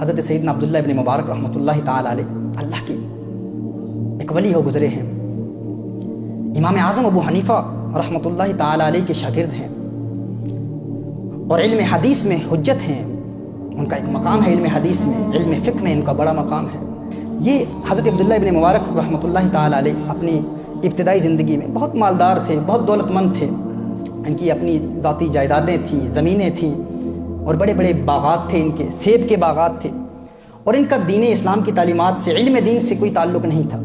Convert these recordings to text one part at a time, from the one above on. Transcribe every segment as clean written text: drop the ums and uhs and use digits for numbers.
حضرت سیدنا عبداللہ ابن مبارک رحمۃ اللہ تعالی علیہ اللہ کے ایک ولی ہو گزرے ہیں، امام اعظم ابو حنیفہ رحمۃ اللہ تعالی علیہ کے شاگرد ہیں، اور علم حدیث میں حجت ہیں، ان کا ایک مقام ہے علم حدیث میں، علم فقہ میں ان کا بڑا مقام ہے۔ یہ حضرت عبداللہ ابن مبارک رحمۃ اللہ تعالی علیہ اپنی ابتدائی زندگی میں بہت مالدار تھے، بہت دولت مند تھے، ان کی اپنی ذاتی جائیدادیں تھیں، زمینیں تھیں، اور بڑے بڑے باغات تھے، ان کے سیب کے باغات تھے، اور ان کا دین اسلام کی تعلیمات سے، علم دین سے کوئی تعلق نہیں تھا۔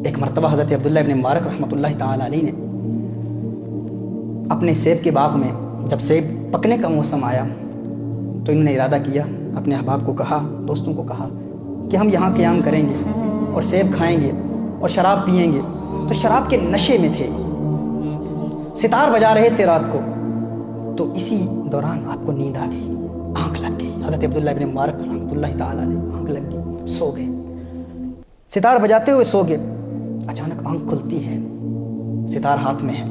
ایک مرتبہ حضرت عبداللہ ابن مبارک رحمۃ اللہ تعالی علیہ نے اپنے سیب کے باغ میں جب سیب پکنے کا موسم آیا تو انہوں نے ارادہ کیا، اپنے احباب کو کہا، دوستوں کو کہا کہ ہم یہاں قیام کریں گے اور سیب کھائیں گے اور شراب پئیں گے۔ تو شراب کے نشے میں تھے، ستار بجا رہے تھے رات کو، تو اسی دوران آپ کو نیند آ گئی، آنکھ لگ گئی۔ حضرت عبداللہ ابن مبارک رحمۃ اللہ تعالی علیہ آنکھ لگ گئی، سو گئے، ستار بجاتے ہوئے سو گئے۔ اچانک آنکھ کھلتی ہے، ستار ہاتھ میں ہے،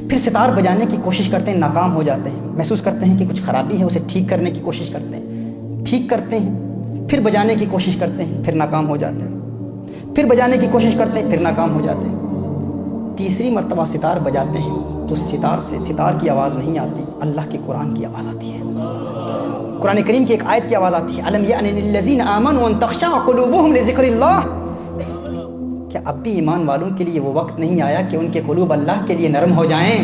پھر ستار بجانے کی کوشش کرتے ہیں، ناکام ہو جاتے ہیں، محسوس کرتے ہیں کہ کچھ خرابی ہے، اسے ٹھیک کرنے کی کوشش کرتے ہیں، ٹھیک کرتے ہیں، پھر بجانے کی کوشش کرتے ہیں، پھر ناکام ہو جاتے ہیں، پھر بجانے کی کوشش کرتے ہیں، پھر ناکام ہو جاتے ہیں۔ تیسری مرتبہ ستار بجاتے ہیں تو ستار کی آواز نہیں آتی، اللہ کے قرآن کی آواز آتی ہے، قرآن کریم کی ایک آیت کی آواز آتی ہے، أَلَمْ يَأْنِ لِلَّذِينَ آمَنُوا أَن تَخْشَعَ قُلُوبُهُمْ لِذِكْرِ اللَّهِ۔ کیا اب بھی ایمان والوں کے لیے وہ وقت نہیں آیا کہ ان کے قلوب اللہ کے لیے نرم ہو جائیں؟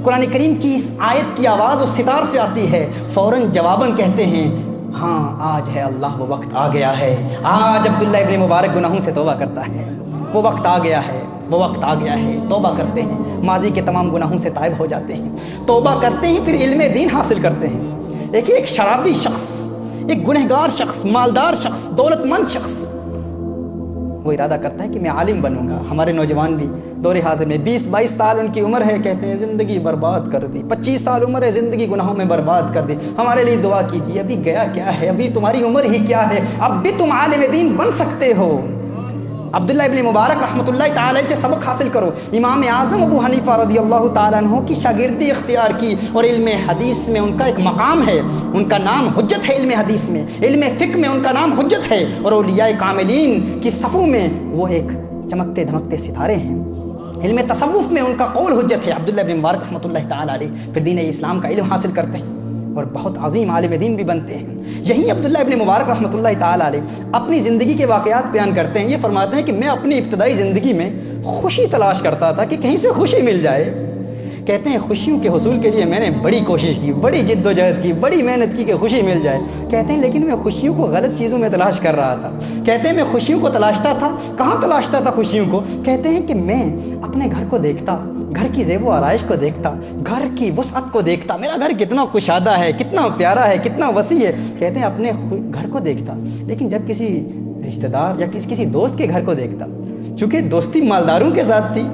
قرآن کریم کی اس آیت کی آواز اس ستار سے آتی ہے، فوراً جواباً کہتے ہیں ہاں آج ہے اللہ، وہ وقت آ گیا ہے، آج عبداللہ ابن مبارک گناہوں سے توبہ کرتا ہے، وہ وقت آ گیا ہے، وہ وقت آ گیا ہے۔ توبہ کرتے ہیں، ماضی کے تمام گناہوں سے تائب ہو جاتے ہیں، توبہ کرتے ہیں، پھر علم دین حاصل کرتے ہیں۔ ایک شرابی شخص، ایک گنہگار شخص، مالدار شخص، دولت مند شخص، وہ ارادہ کرتا ہے کہ میں عالم بنوں گا۔ ہمارے نوجوان بھی دور حاضر میں 20-22 سال ان کی عمر ہے، کہتے ہیں زندگی برباد کر دی، 25 سال عمر ہے، زندگی گناہوں میں برباد کر دی، ہمارے لیے دعا کیجیے، ابھی گیا کیا ہے، ابھی تمہاری عمر ہی کیا ہے، اب بھی تم عالم دین بن سکتے ہو۔ عبداللہ ابن مبارک رحمۃ اللہ تعالی سے سبق حاصل کرو۔ امام اعظم ابو حنیفہ رضی اللہ تعالیٰ عنہ کی شاگردی اختیار کی، اور علم حدیث میں ان کا ایک مقام ہے، ان کا نام حجت ہے، علم حدیث میں، علم فقہ میں ان کا نام حجت ہے، اور اولیاء کاملین کی صفوں میں وہ ایک چمکتے دھمکتے ستارے ہیں۔ علم تصوف میں ان کا قول حجت ہے۔ عبداللہ ابن مبارک رحمۃ اللہ تعالی علیہ پھر دین اسلام کا علم حاصل کرتے ہیں اور بہت عظیم عالم دین بھی بنتے ہیں۔ یہی عبداللہ ابن مبارک رحمۃ اللہ تعالی علیہ اپنی زندگی کے واقعات بیان کرتے ہیں، یہ فرماتے ہیں کہ میں اپنی ابتدائی زندگی میں خوشی تلاش کرتا تھا کہ کہیں سے خوشی مل جائے۔ کہتے ہیں خوشیوں کے حصول کے لیے میں نے بڑی کوشش کی، بڑی جد و جہد کی، بڑی محنت کی کہ خوشی مل جائے۔ کہتے ہیں لیکن میں خوشیوں کو غلط چیزوں میں تلاش کر رہا تھا۔ کہتے ہیں میں خوشیوں کو تلاشتا تھا، کہاں تلاشتا تھا خوشیوں کو؟ کہتے ہیں کہ میں اپنے گھر کو دیکھتا، گھر کی زیب و آرائش کو دیکھتا، گھر کی وسعت کو دیکھتا، میرا گھر کتنا کشادہ ہے، کتنا پیارا ہے، کتنا وسیع ہے۔ کہتے ہیں اپنے گھر کو دیکھتا، لیکن جب کسی رشتہ دار یا کسی دوست کے گھر کو دیکھتا، چونکہ دوستی مالداروں کے ساتھ تھی،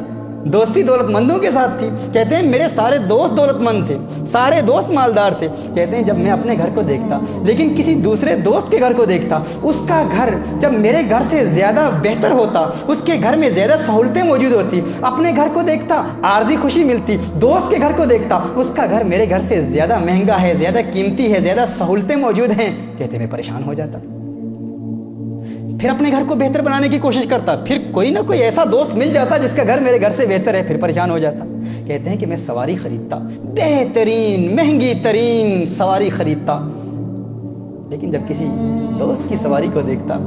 دوستی دولت مندوں کے ساتھ تھی، کہتے ہیں میرے سارے دوست دولت مند تھے، سارے دوست مالدار تھے۔ کہتے ہیں جب میں اپنے گھر کو دیکھتا لیکن کسی دوسرے دوست کے گھر کو دیکھتا، اس کا گھر جب میرے گھر سے زیادہ بہتر ہوتا، اس کے گھر میں زیادہ سہولتیں موجود ہوتی، اپنے گھر کو دیکھتا عارضی خوشی ملتی، دوست کے گھر کو دیکھتا اس کا گھر میرے گھر سے زیادہ مہنگا ہے، زیادہ قیمتی ہے، زیادہ سہولتیں موجود ہیں، کہتے میں پریشان ہو جاتا۔ پھر اپنے گھر کو بہتر بنانے کی کوشش کرتا، پھر کوئی نہ کوئی ایسا دوست مل جاتا جس کا گھر میرے گھر سے بہتر ہے، پھر پریشان ہو جاتا۔ کہتے ہیں کہ میں سواری خریدتا، بہترین مہنگی ترین سواری خریدتا، لیکن جب کسی دوست کی سواری کو دیکھتا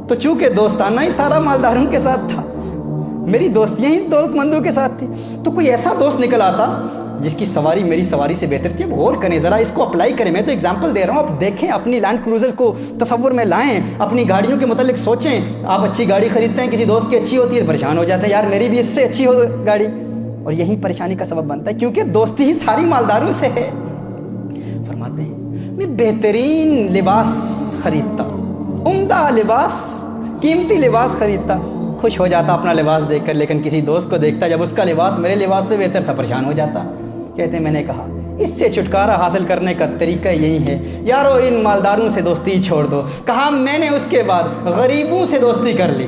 تو چونکہ دوستانہ ہی سارا مالداروں کے ساتھ تھا، میری دوستیاں ہی دولت مندوں کے ساتھ تھی، تو کوئی ایسا دوست نکل آتا جس کی سواری میری سواری سے بہتر تھی۔ اب غور کریں ذرا، اس کو اپلائی کریں، میں تو اگزامپل دے رہا ہوں، اب دیکھیں، اپنی لینڈ کروزر کو تصور میں لائیں، اپنی گاڑیوں کے متعلق سوچیں۔ آپ اچھی گاڑی خریدتے ہیں، کسی دوست کی اچھی ہوتی ہے، پریشان ہو جاتے ہیں، یار میری بھی اس سے اچھی ہو گاڑی، اور یہی پریشانی کا سبب بنتا ہے کیونکہ دوستی ہی ساری مالداروں سے ہے۔ فرماتے ہیں میں بہترین لباس خریدتا، عمدہ لباس، قیمتی لباس خریدتا، خوش ہو جاتا اپنا لباس دیکھ کر، لیکن کسی دوست کو دیکھتا جب اس کا لباس میرے لباس سے بہتر تھا، پریشان ہو جاتا۔ کہتے ہیں میں نے کہا اس سے چھٹکارا حاصل کرنے کا طریقہ یہی ہے، یارو ان مالداروں سے دوستی چھوڑ دو۔ کہا میں نے اس کے بعد غریبوں سے دوستی کر لی،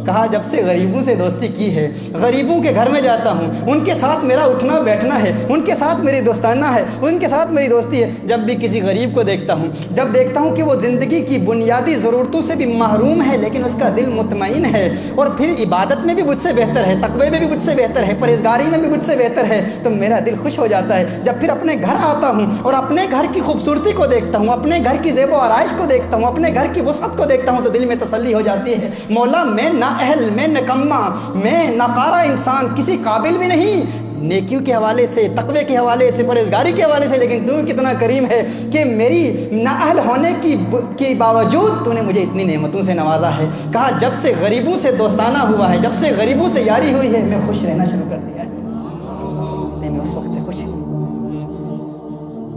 کہا جب سے غریبوں سے دوستی کی ہے، غریبوں کے گھر میں جاتا ہوں، ان کے ساتھ میرا اٹھنا بیٹھنا ہے، ان کے ساتھ میری دوستانہ ہے، ان کے ساتھ میری دوستی ہے۔ جب بھی کسی غریب کو دیکھتا ہوں، جب دیکھتا ہوں کہ وہ زندگی کی بنیادی ضرورتوں سے بھی محروم ہے لیکن اس کا دل مطمئن ہے، اور پھر عبادت میں بھی مجھ سے بہتر ہے، تقوی میں بھی مجھ سے بہتر ہے، پرہیزگاری میں بھی مجھ سے بہتر ہے، تو میرا دل خوش ہو جاتا ہے۔ جب پھر اپنے گھر آتا ہوں اور اپنے گھر کی خوبصورتی کو دیکھتا ہوں، اپنے گھر کی زیب و آرائش کو دیکھتا ہوں، اپنے گھر کی وسعت کو دیکھتا ہوں، تو دل میں تسلی ہو جاتی ہے، مولا میں نااہل، میں نکما، میں ناکارہ انسان، کسی قابل بھی نہیں نیکیوں کے حوالے سے، تقوی کے حوالے سے، پرہیزگاری کے حوالے سے، لیکن تو کتنا کریم ہے کہ میری نااہل ہونے کی باوجود تو نے مجھے اتنی نعمتوں سے نوازا ہے۔ کہا جب سے غریبوں سے دوستانہ ہوا ہے، جب سے غریبوں سے یاری ہوئی ہے، میں خوش رہنا شروع کر دیا ہے، میں اس وقت سے خوش ہوں۔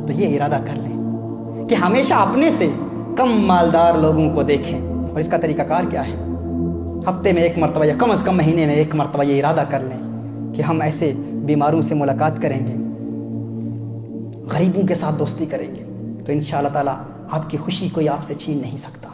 تو یہ ارادہ کر لیں کہ ہمیشہ اپنے سے کم مالدار لوگوں کو دیکھیں، اور اس کا طریقہ کار کیا ہے؟ ہفتے میں ایک مرتبہ یا کم از کم مہینے میں ایک مرتبہ یہ ارادہ کر لیں کہ ہم ایسے بیماروں سے ملاقات کریں گے، غریبوں کے ساتھ دوستی کریں گے، تو انشاءاللہ تعالیٰ آپ کی خوشی کوئی آپ سے چھین نہیں سکتا۔